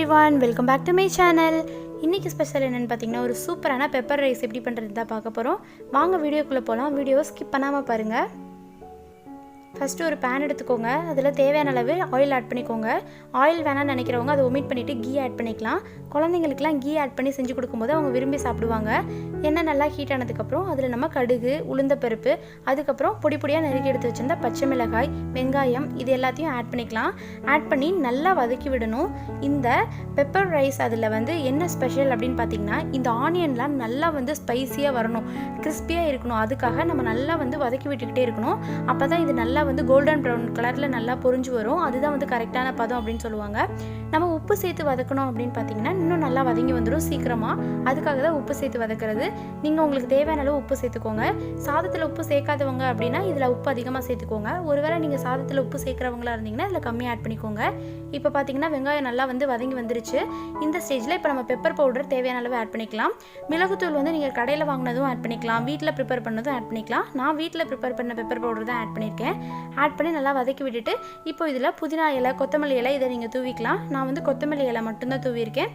everyone, welcome back to my channel. இன்னைக்கு special என்னன்னு பாத்தீங்கன்னா ஒரு சூப்பரான பெப்பர் ரைஸ் எப்படி பண்றது தான் பார்க்க போறோம். வாங்க வீடியோக்குள்ள போலாம். வீடியோவை ஸ்கிப் பண்ணாம பாருங்க. ஃபர்ஸ்ட் ஒரு pan எடுத்துக்கோங்க. அதுல தேவையான அளவு ஆயில் ஆட் பண்ணிக்கோங்க. ஆயில் வேணாம்னு நினைக்கிறவங்க அதை ஒமிட் பண்ணிட்டு கீ ஆட் பண்ணிக்கலாம். குழந்தைகளுக்குலாம் கீ ஆட் பண்ணி செஞ்சு கொடுக்கும்போது அவங்க விரும்பி சாப்பிடுவாங்க. எண்ணெய் நல்லா ஹீட் ஆனதுக்கு அப்புறம் அதுல நம்ம கடுகு, உளுந்த பருப்பு, அதுக்கு அப்புறம் பொடி பொடியா நறுக்கி எடுத்து வச்சிருந்த பச்சை மிளகாய், வெங்காயம் இது எல்லாத்தையும் ஆட் பண்ணிக்கலாம். ஆட் பண்ணி நல்லா வதக்கி விடணும். இந்த பெப்பர் ரைஸ் அதுல என்ன ஸ்பெஷல் அப்படினு பாத்தீங்கன்னா இந்த ஆனியன்லாம் நல்லா ஸ்பைசியா வரணும். கிறிஸ்பியா இருக்கணும். அதுக்காக நம்ம நல்லா வதக்கி விட்டுக்கிட்டே இருக்கணும். அப்பதான் இது நல்லா கோல்டன் ப்ரௌன் கலர்ல நல்லா பொரிஞ்சு வரும். அதுதான் கரெக்டான பதம் அப்படின்னு சொல்லுவாங்க. நம்ம உப்பு சேர்த்து வதக்கணும் அப்படின்னு பாத்தீங்கன்னா இன்னும் நல்லா வதங்கி வந்துடும் சீக்கிரமா. அதுக்காக தான் உப்பு சேர்த்து வதக்குறது. நீங்க உங்களுக்கு தேவையான அளவு உப்பு சேர்த்துக்கோங்க. சாதத்துல உப்பு சேர்க்காதவங்க அப்படின்னா இதுல உப்பு அதிகமா சேர்த்துக்கோங்க. ஒருவேளை நீங்க சாதத்துல உப்பு சேர்க்கறவங்களா இருந்தீங்கன்னா இதுல கம்மியா ஆட் பண்ணிக்கோங்க. இப்போ பாத்தீங்கன்னா வெங்காயம் நல்லா வதங்கி வந்துருச்சு. இந்த ஸ்டேஜ்ல இப்போ நம்ம பெப்பர் பவுடர் தேவையான அளவு ஆட் பண்ணிக்கலாம். மிளகுத்தூள் நீங்க கடையில வாங்குனதும் ஆட் பண்ணிக்கலாம். வீட்ல ப்ரிப்பேர் பண்ணதும் ஆட் பண்ணிக்கலாம். நான் வீட்ல ப்ரிப்பேர் பண்ண பெப்பர் பவுடர் தான் ஆட் பண்ணிருக்கேன். ஆட் பண்ணி நல்லா வதக்கி விட்டுட்டு இப்போ இதுல புதினா இலை, கொத்தமல்லி இலை இதை நீங்க தூவிக்கலாம். நான் கொத்தமல்லி இலை மட்டும் தான் தூவியிருக்கேன்.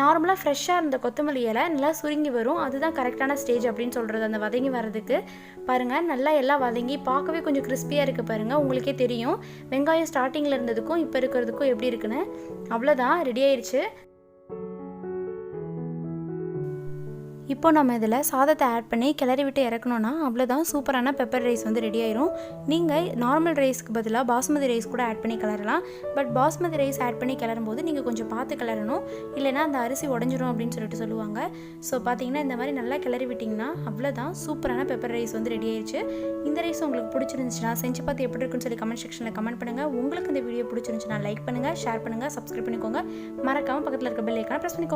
நார்மலா ஃப்ரெஷ்ஷா இருந்த கொத்தமல்லி இலை நல்லா சுருங்கி வரும். அதுதான் கரெக்டான ஸ்டேஜ் அப்படின்னு சொல்றது. அந்த வதங்கி வர்றதுக்கு பாருங்க நல்லா எல்லாம் வதங்கி பார்க்கவே கொஞ்சம் கிறிஸ்பியா இருக்கு பாருங்க. உங்களுக்கே தெரியும் வெங்காயம் ஸ்டார்டிங்ல இருந்ததுக்கும் இப்போ இருக்கிறதுக்கும் எப்படி இருக்குன்னு. அவ்வளவுதான், ரெடி ஆயிருச்சு. இப்போ நம்ம இதில் சாதத்தை ஆட் பண்ணி கிளறி விட்டு இறக்கணும்னா அவ்வளோதான், சூப்பரான பெப்பர் ரைஸ் ரெடி ஆயிரும். நீங்கள் நார்மல் ரைஸ்க்கு பதிலாக பாஸ்மதி ரைஸ் கூட ஆட் பண்ணி கிளறலாம். பட் பாஸ்மதி ரைஸ் ஆட் பண்ணி கிளறும் போது நீங்கள் கொஞ்சம் பார்த்து கிளறணும். இல்லைனா அந்த அரிசி உடஞ்சிரும் அப்படின்னு சொல்லுவாங்க. ஸோ பார்த்தீங்கன்னா இந்த மாதிரி நல்லா கிளறி விட்டிங்கன்னா அவ்வளோதான், சூப்பரான பெப்பர் ரைஸ் ரெடி ஆயிடுச்சு. இந்த ரைஸ் உங்களுக்கு பிடிச்சிருந்துச்சுன்னா செஞ்சு பார்த்து எப்படி இருக்குன்னு சொல்லி கமெண்ட் செக்ஷனில் கமெண்ட் பண்ணுங்கள். உங்களுக்கு இந்த வீடியோ பிடிச்சிருந்துச்சுன்னா லைக் பண்ணுங்கள், ஷேர் பண்ணுங்கள், சப்ஸ்கிரைப் பண்ணிக்கோங்க. மறக்காமல் பக்கத்தில் இருக்க பெல் ஐக்கானை ப்ரெஸ் பண்ணிக்கோங்க.